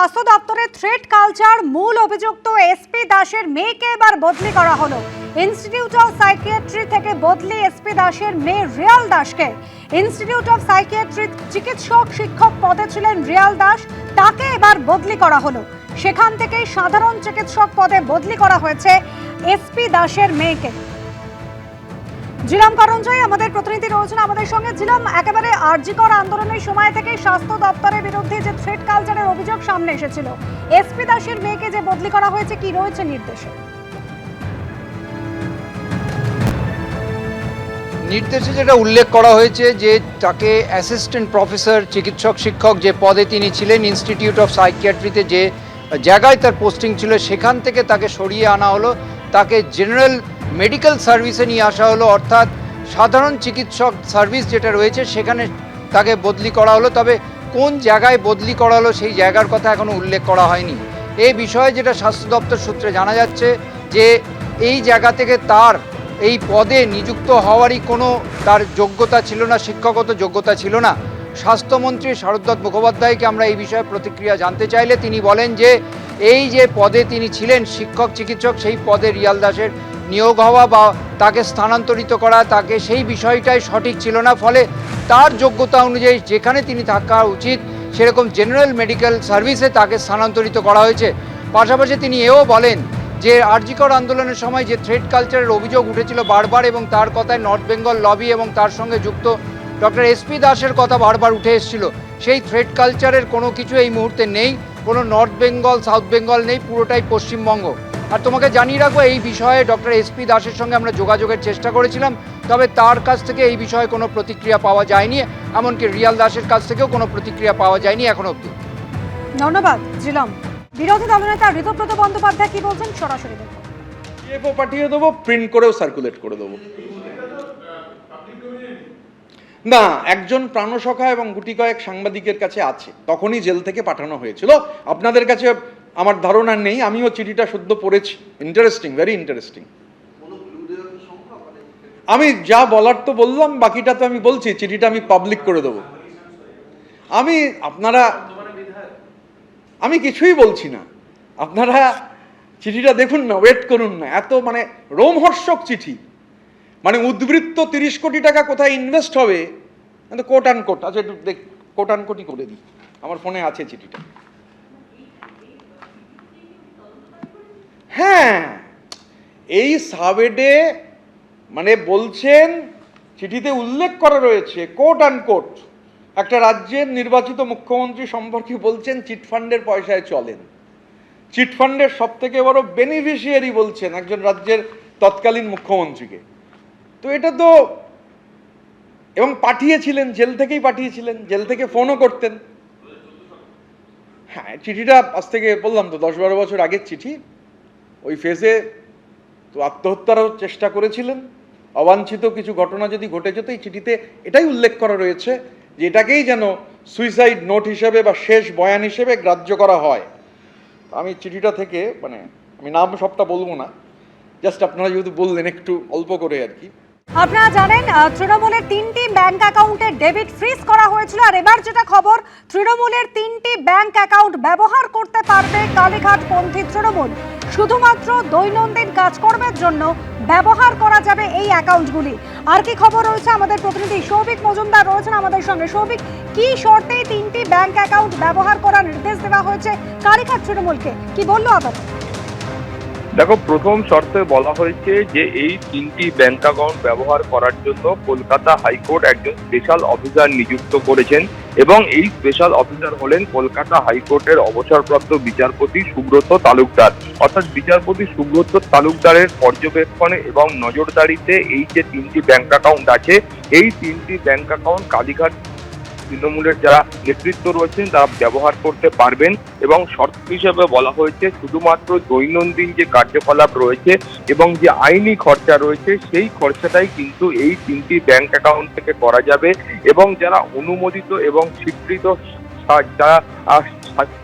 স্বাস্থ্য দপ্তরের threat culture মূল অভিযুক্ত এসপি দাসের মেয়েকে এবার বদলি করা হলো। ইনস্টিটিউট অফ সাইকিয়াট্রি থেকে বদলি এসপি দাসের মেয়ে রিয়াল দাসকে। ইনস্টিটিউট অফ সাইকিয়াট্রি চিকিৎসক শিক্ষক পদে ছিলেন রিয়াল দাস, তাকে এবার বদলি করা হলো। সেখান থেকে সাধারণ চিকিৎসক পদে বদলি করা হয়েছে এসপি দাসের মেয়েকে। জিলাম করঞ্জয় আমাদের প্রতিনিধি রয়েছেন আমাদের সঙ্গে। জিলাম, একেবারে আরজিকর আন্দোলনের সময় থেকে স্বাস্থ্য দপ্তরের বিরুদ্ধে যে থ্রেট কালচারের অভিযোগ সামনে এসেছিল, এসপি দাসের মেয়েকে যে বদলি করা হয়েছে, কি রয়েছে নির্দেশে? নির্দেশে যেটা উল্লেখ করা হয়েছে যে তাকে অ্যাসিস্ট্যান্ট প্রফেসর চিকিৎসক শিক্ষক যে পদে তিনি ছিলেন ইনস্টিটিউট অফ সাইকিয়াট্রিতে, যে জায়গায় তার পোস্টিং ছিল সেখান থেকে তাকে সরিয়ে আনা হলো, তাকে জেনারেল মেডিকেল সার্ভিসে নিয়ে আসা হলো, অর্থাৎ সাধারণ চিকিৎসক সার্ভিস যেটা রয়েছে সেখানে তাকে বদলি করা হলো। তবে কোন জায়গায় বদলি করা হলো সেই জায়গার কথা এখনও উল্লেখ করা হয়নি। এই বিষয়ে যেটা স্বাস্থ্য দপ্তর সূত্রে জানা যাচ্ছে যে এই জায়গা থেকে তার এই পদে নিযুক্ত হওয়ারই কোনো তার যোগ্যতা ছিল না, শিক্ষাগত যোগ্যতা ছিল না। স্বাস্থ্যমন্ত্রী শারদত্ত মুখোপাধ্যায়কে আমরা এই বিষয়ে প্রতিক্রিয়া জানতে চাইলে তিনি বলেন যে এই যে পদে তিনি ছিলেন শিক্ষক চিকিৎসক, সেই পদে রিয়াল দাসের নিয়োগ হওয়া বা তাকে স্থানান্তরিত করা, তাকে সেই বিষয়টাই সঠিক ছিল না। ফলে তার যোগ্যতা অনুযায়ী যেখানে তিনি থাকা উচিত সেরকম জেনারেল মেডিকেল সার্ভিসে তাকে স্থানান্তরিত করা হয়েছে। পাশাপাশি তিনি এও বলেন যে আরজিকর আন্দোলনের সময় যে থ্রেট কালচারের অভিযোগ উঠেছিল বারবার, এবং তার কথায় নর্থ বেঙ্গল লবি এবং তার সঙ্গে যুক্ত ডক্টর এসপি দাসের কথা বারবার উঠে এসেছিল, সেই থ্রেট কালচারের কোনো কিছু এই মুহূর্তে নেই। কোনো নর্থ বেঙ্গল সাউথ বেঙ্গল নেই, পুরোটাই পশ্চিমবঙ্গ। আর তোমাকে জানিয়ে রাখবো, এই বিষয়ে ডক্টর এসপি দাসের সঙ্গে আমরা যোগাযোগের চেষ্টা করেছিলাম, তবে তার কাছ থেকে এই বিষয়ে কোনো প্রতিক্রিয়া পাওয়া যায়নি, এমনকি রিয়াল দাসের কাছ থেকেও কোনো প্রতিক্রিয়া পাওয়া যায়নি এখন অবধি। ধন্যবাদ জিলাম। বিরোধী দলনেতা ঋতব্রত বন্দ্যোপাধ্যায় কি বলছেন সরাসরি দেখুন। পিএফও পাঠিয়ে দেবো, প্রিন্ট করেও সার্কুলেট করে দেবো। না, একজন প্রাণসখা এবং গুটি কয়েক সাংবাদিকের কাছে আছে, তখনই জেল থেকে পাঠানো হয়েছিল। আপনাদের কাছে আমার ধারণা নেই, আমিও চিঠিটা সদ্য পড়েছি। Interesting, very interesting. আমি যা বলার তো বললাম, বাকিটা তো আমি বলছি, চিঠিটা আমি পাবলিক করে দেবো। আমি কিছুই বলছি না, আপনারা চিঠিটা দেখুন না, ওয়েট করুন না। এত মানে রোমহর্ষক চিঠি, মানে উদ্বৃত্ত 30 কোটি টাকা কোথায় ইনভেস্ট হবে, কোট অ্যান্ড কোট। আচ্ছা, একটু কোট অ্যান্ড কোটই করে দিই, আমার ফোনে আছে চিঠিটা। হ্যাঁ, এই সাবেডে মানে বলছেন, চিঠিতে উল্লেখ করা রয়েছে কোট অ্যান্ড কোট, একটা রাজ্যের নির্বাচিত মুখ্যমন্ত্রী সম্পর্কে বলছেন চিটফান্ডের পয়সায় চলেন, চিটফান্ডের সব থেকে বড় বেনিফিশিয়ারি বলছেন একজন রাজ্যের তৎকালীন মুখ্যমন্ত্রীকে। তো এটা তো, এবং পাঠিয়েছিলেন, জেল থেকেই পাঠিয়েছিলেন, জেল থেকে ফোনও করতেন। হ্যাঁ, চিঠিটা আজ থেকে বললাম তো 10-12 বছর আগের চিঠি। ওই ফেজে তো আত্মহত্যারও চেষ্টা করেছিলেন। অবাঞ্ছিত কিছু ঘটনা যদি ঘটে যেত, এই চিঠিতে এটাই উল্লেখ করা রয়েছে যে এটাকেই যেন সুইসাইড নোট হিসেবে বা শেষ বয়ান হিসেবে গ্রাহ্য করা হয়। আমি চিঠিটা থেকে মানে আমি নাম সবটা বলবো না, জাস্ট আপনারা যেহেতু বললেন একটু অল্প করে আর কি। আপনারা জানেন তৃণমূলের 3টি ব্যাংক অ্যাকাউন্টে ডেবিট ফ্রিজ করা হয়েছিল, আর এবার যেটা খবর, তৃণমূলের 3টি ব্যাংক অ্যাকাউন্ট ব্যবহার করতে পারবে কালীঘাট পন্থী তৃণমূল। শুধুমাত্র দৈনন্দিন কাজকর্মের জন্য ব্যবহার করা যাবে এই অ্যাকাউন্টগুলি। আর কি খবর রয়েছে, আমাদের প্রতিনিধি সৌভিক মজুমদার রয়েছেন আমাদের সঙ্গে। সৌভিক, কি শর্তে 3টি ব্যাংক অ্যাকাউন্ট ব্যবহার করার নির্দেশ দেওয়া হয়েছে কালীঘাট তৃণমূলকে, কি বললো আদালত? দেখো, প্রথম শর্তে বলা হয়েছে যে এই 3টি ব্যাংক অ্যাকাউন্ট ব্যবহার করার জন্য কলকাতা হাইকোর্ট একজন স্পেশাল অফিসার নিযুক্ত করেছেন, এবং এই স্পেশাল অফিসার হলেন কলকাতা হাইকোর্টের অবসরপ্রাপ্ত বিচারপতি সুব্রত তালুকদার। অর্থাৎ বিচারপতি সুব্রত তালুকদারের পর্যবেক্ষণে এবং নজরদারিতে এই যে 3টি ব্যাংক অ্যাকাউন্ট আছে, এই 3টি ব্যাংক অ্যাকাউন্ট কালীঘাট তৃণমূলের যারা নেতৃত্ব রয়েছেন তারা ব্যবহার করতে পারবেন। এবং শর্ত হিসেবে বলা হয়েছে শুধুমাত্র দৈনন্দিন যে কার্যকলাপ রয়েছে এবং যে আইনি খরচা রয়েছে সেই খরচাটাই কিন্তু এই 3টি ব্যাংক অ্যাকাউন্ট থেকে করা যাবে। এবং যারা অনুমোদিত এবং স্বীকৃত যারা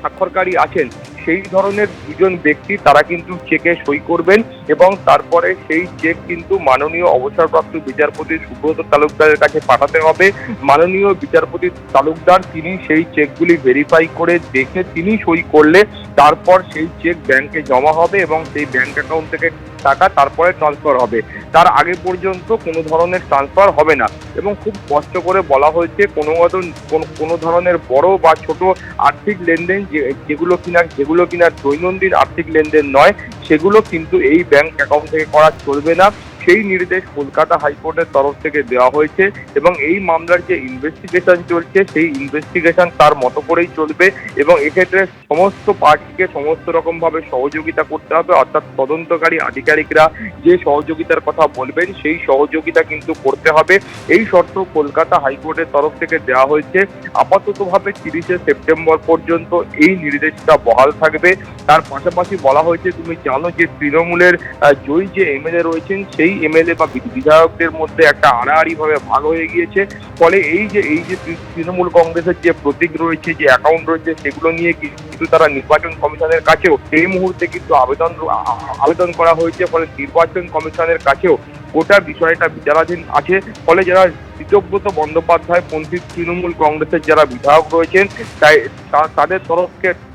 স্বাক্ষরকারী আছেন সেই ধরনের দুজন ব্যক্তি তারা কিন্তু চেকে সই করবেন এবং তারপরে সেই চেক কিন্তু মাননীয় অবসরপ্রাপ্ত বিচারপতি সুব্রত তালুকদারের কাছে পাঠাতে হবে। মাননীয় বিচারপতি তালুকদার তিনি সেই চেকগুলি ভেরিফাই করে দেখে তিনি সই করলে তারপর সেই চেক ব্যাংকে জমা হবে এবং সেই ব্যাংক অ্যাকাউন্ট থেকে টাকা তারপরে ট্রান্সফার হবে। তার আগে পর্যন্ত কোনো ধরনের ট্রান্সফার হবে না এবং খুব স্পষ্ট করে বলা হয়েছে কোনো ধরনের বড় বা ছোট আর্থিক লেনদেন যেগুলো কিনা দৈনন্দিন আর্থিক লেনদেন নয়, সেগুলো কিন্তু এই ব্যাংক অ্যাকাউন্ট থেকে করা চলবে না। সেই নির্দেশ কলকাতা হাইকোর্টের তরফ থেকে দেওয়া হয়েছে এবং এই মামলার যে ইনভেস্টিগেশন চলছে সেই ইনভেস্টিগেশন তার মতো করেই চলবে এবং এক্ষেত্রে সমস্ত পার্টিকে সমস্ত রকমভাবে সহযোগিতা করতে হবে, অর্থাৎ তদন্তকারী আধিকারিকরা যে সহযোগিতার কথা বলবেন সেই সহযোগিতা কিন্তু করতে হবে। এই শর্ত কলকাতা হাইকোর্টের তরফ থেকে দেওয়া হয়েছে। আপাততভাবে 30শে সেপ্টেম্বর পর্যন্ত এই নির্দেশটা বহাল থাকবে। তার পাশাপাশি বলা হয়েছে, তুমি জানো যে তৃণমূলের জয়ী যে এমএলএ রয়েছেন সেই এমএলএ বা বিধায়কদের মধ্যে একটা আড়াআড়ি ভাবে ভাগ হয়ে গিয়েছে। ফলে এই যে তৃণমূল কংগ্রেসের যে প্রতীক রয়েছে, যে অ্যাকাউন্ট রয়েছে, সেগুলো নিয়ে কিন্তু তারা নির্বাচন কমিশনের কাছেও এই মুহূর্তে কিন্তু আবেদন করা হয়েছে। ফলে নির্বাচন কমিশনের কাছেও গোটা বিষয়টা বিচারাধীন আছে। ফলে যারা ঋতব্রত বন্দ্যোপাধ্যায় পন্থী তৃণমূল কংগ্রেসের যারা বিধায়ক রয়েছেন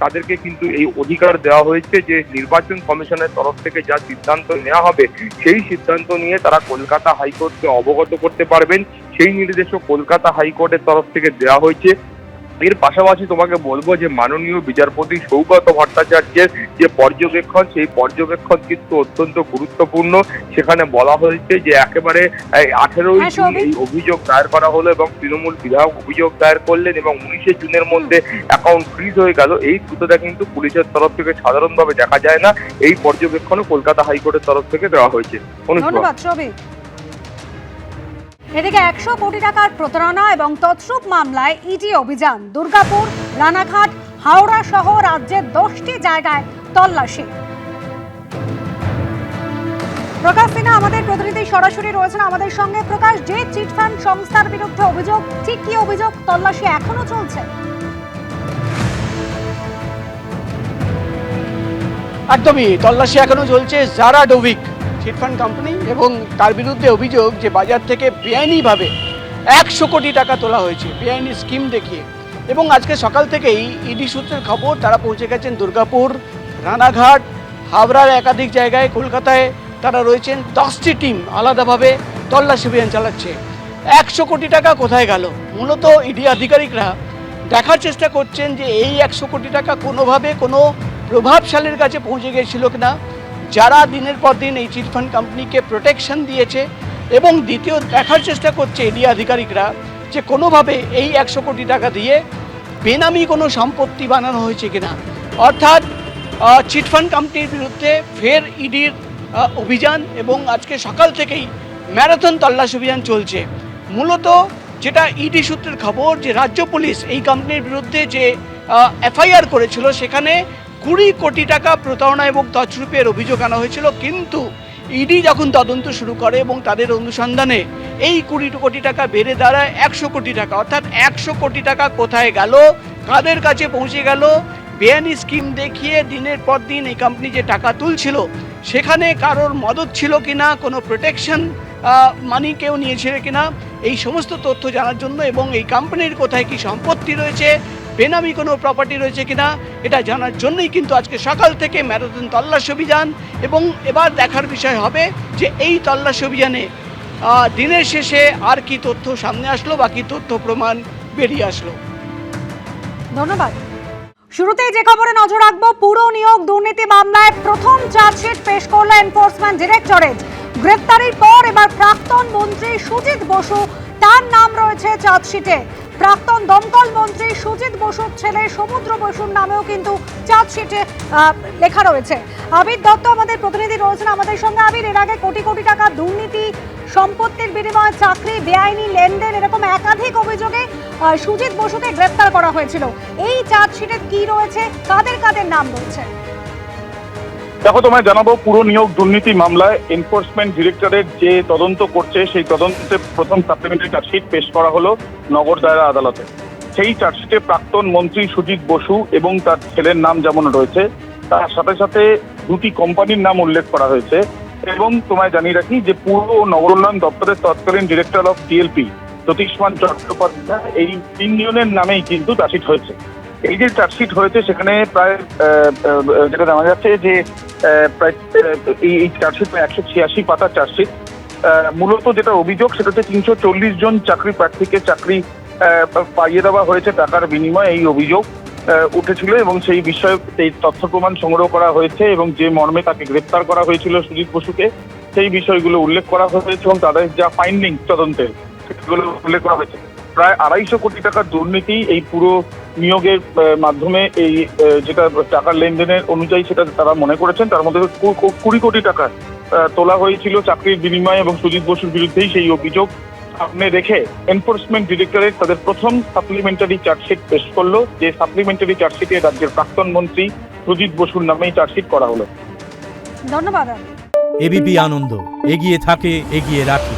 তাদেরকে কিন্তু এই অধিকার দেওয়া হয়েছে যে নির্বাচন কমিশনের তরফ থেকে যা সিদ্ধান্ত নেওয়া হবে সেই সিদ্ধান্ত নিয়ে তারা কলকাতা হাইকোর্টকে অবগত করতে পারবেন। সেই নির্দেশও কলকাতা হাইকোর্টের তরফ থেকে দেওয়া হয়েছে। এর পাশাপাশি তোমাকে বলবো যে মাননীয় বিচারপতি সৌগত ভট্টাচার্যের যে পর্যবেক্ষণ, সেই পর্যবেক্ষণ কিন্তু অত্যন্ত গুরুত্বপূর্ণ। সেখানে বলা হয়েছে যে একেবারে 18ই জুন এই অভিযোগ দায়ের করা হলো এবং তৃণমূল বিধায়ক অভিযোগ দায়ের করলেন এবং 19শে জুনের মধ্যে অ্যাকাউন্ট ফ্রিজ হয়ে গেল। এই দ্রুততা কিন্তু পুলিশের তরফ থেকে সাধারণভাবে দেখা যায় না। এই পর্যবেক্ষণও কলকাতা হাইকোর্টের তরফ থেকে দেওয়া হয়েছে। ধন্যবাদ শোভিত। এদিকে 100 কোটি টাকার প্রতারণা এবং তছরূপ মামলায় ইডি অভিযান। দুর্গাপুর, রানাঘাট, হাওড়া সহ রাজ্যের 10টি জায়গায় তল্লাশি। প্রকাশ সিনহা আমাদের প্রতিনিধি সরাসরি রয়েছেন আমাদের সঙ্গে। প্রকাশ, যে চিটফান্ড সংস্থার বিরুদ্ধে অভিযোগ, ঠিক কি অভিযোগ? তল্লাশি এখনো চলছে? একদমই, তল্লাশি এখনো চলছে। জারা ডোভিক চিটফান্ড কোম্পানি এবং তার বিরুদ্ধে অভিযোগ যে বাজার থেকে বেআইনিভাবে 100 কোটি টাকা তোলা হয়েছে বেআইনি স্কিম দেখিয়ে। এবং আজকে সকাল থেকেই ইডি সূত্রের খবর তারা পৌঁছে গেছেন দুর্গাপুর, রানাঘাট, হাওড়ার একাধিক জায়গায়, কলকাতায় তারা রয়েছেন। 10টি টিম আলাদাভাবে তল্লাশি অভিযান চালাচ্ছে। 100 কোটি টাকা কোথায় গেল? মূলত ইডি আধিকারিকরা দেখার চেষ্টা করছেন যে এই 100 কোটি টাকা কোনোভাবে কোনো প্রভাবশালীর কাছে পৌঁছে গিয়েছিল কিনা, যারা দিনের পর দিন এই চিটফান্ড কোম্পানিকে প্রোটেকশন দিয়েছে। এবং দ্বিতীয় দেখার চেষ্টা করছে ইডি আধিকারিকরা যে কোনোভাবে এই 100 কোটি টাকা দিয়ে বেনামি কোনো সম্পত্তি বানানো হয়েছে কিনা। অর্থাৎ চিটফান্ড কোম্পানির বিরুদ্ধে ফের ইডির অভিযান এবং আজকে সকাল থেকেই ম্যারাথন তল্লাশি অভিযান চলছে। মূলত যেটা ইডি সূত্রের খবর যে রাজ্য পুলিশ এই কোম্পানির বিরুদ্ধে যে এফআইআর করেছিল সেখানে 20 কোটি টাকা প্রতারণা এবং তছরূপের অভিযোগ আনা হয়েছিল। কিন্তু ইডি যখন তদন্ত শুরু করে এবং তাদের অনুসন্ধানে এই 20 কোটি টাকা বেড়ে দাঁড়ায় 100 কোটি টাকা। অর্থাৎ 100 কোটি টাকা কোথায় গেল, কাদের কাছে পৌঁছে গেল, বেআইনি স্কিম দেখিয়ে দিনের পর দিন এই কোম্পানি যে টাকা তুলছিল সেখানে কারোর মদত ছিল কিনা, কোনো প্রোটেকশন মানি কেউ নিয়েছিল কিনা, এই সমস্ত তথ্য জানার জন্য এবং এই কোম্পানির কোথায় কি সম্পত্তি রয়েছে, বেনামি কোনো প্রপার্টি রয়েছে কিনা, এটা জানার জন্যই কিন্তু আজকে সকাল থেকে ম্যারাথন তল্লাশি অভিযান। এবং এবার দেখার বিষয় হবে যে এই তল্লাশি অভিযানে দিনের শেষে আর কি তথ্য সামনে আসলো বা কি তথ্য প্রমাণ বেরিয়ে আসলো। ধন্যবাদ। শুরুতেই যে খবরে নজর রাখবো, পুরো নিয়োগ দুর্নীতি মামলায় প্রথম চার্জশিট পেশ করল এনফোর্সমেন্ট ডিরেক্টরেট। গ্রেপ্তারির পর এবার প্রাক্তন মন্ত্রী সুজিত বসু, তার নাম রয়েছে চার্জশিটে। প্রাক্তন দমকল মন্ত্রী সুজিত বসুর ছেলে সমুদ্র বসুর নামেও কিন্তু চার্জশিটে লেখা রয়েছে। আবির দত্ত আমাদের প্রতিনিধি রয়েছেন আমাদের সঙ্গে। আবির, এর আগে কোটি কোটি টাকা দুর্নীতি, সম্পত্তির বিনিময়ে চাকরি, বেআইনি লেনদেন, এরকম একাধিক অভিযোগে সুজিত বসুকে গ্রেফতার করা হয়েছিল। এই চার্জশিটে কি রয়েছে, কাদের কাদের নাম রয়েছে? দেখো, তোমায় জানাবো, পুরো নিয়োগ দুর্নীতি মামলায় এনফোর্সমেন্ট ডিরেক্টরেট যে তদন্ত করছে সেই তদন্তে প্রথম সাপ্লিমেন্টারি চার্জশিট পেশ করা হলো নগর দায়রা আদালতে। সেই চার্জশিটে প্রাক্তন মন্ত্রী সুজিত বসু এবং তার ছেলের নাম যেমন রয়েছে, তার সাথে সাথে দুটি কোম্পানির নাম উল্লেখ করা হয়েছে। এবং তোমায় জানিয়ে রাখি যে পুর ও নগর উন্নয়ন দপ্তরের তৎকালীন director of TLP Jyotishman Chattopadhyay, এই তিনজনের নামেই কিন্তু চার্জশিট হয়েছে। এই যে চার্জশিট হয়েছে সেখানে প্রায় যেটা জানা যাচ্ছে যে প্রায় এই চার্জশিট 186 পাতার চার্জশিট। মূলত যেটা অভিযোগ সেটা হচ্ছে 340 জন চাকরি প্রার্থীকে চাকরি পাইয়ে দেওয়া হয়েছে টাকার বিনিময়ে, এই অভিযোগ উঠেছিল এবং সেই বিষয়ে এই তথ্য প্রমাণ সংগ্রহ করা হয়েছে এবং যে মর্মে তাকে গ্রেপ্তার করা হয়েছিল সুজিত বসুকে, সেই বিষয়গুলো উল্লেখ করা হয়েছে এবং তাদের যা ফাইন্ডিং তদন্তের সেগুলো উল্লেখ করা হয়েছে। প্রায় 250 কোটি টাকার দুর্নীতি এই পুরো নিয়োগের মাধ্যমে এই যেটা টাকার লেনদেনের অনুযায়ী সেটা তারা মনে করেছেন। তার মধ্যে 20 কোটি টাকা তোলা হয়েছিল চাকরির বিনিময়ে এবং সুজিত বসুর বিরুদ্ধেই সেই অভিযোগ সামনে রেখে এনফোর্সমেন্ট ডিরেক্টরেট তাদের প্রথম সাপ্লিমেন্টারি চার্জশিট পেশ করলো, যে সাপ্লিমেন্টারি চার্জশিটে রাজ্যের প্রাক্তন মন্ত্রী সুজিত বসুর নামেই চার্জশিট করা হলো। ধন্যবাদ। এবিপি আনন্দ, এগিয়ে থাকে, এগিয়ে রাখে।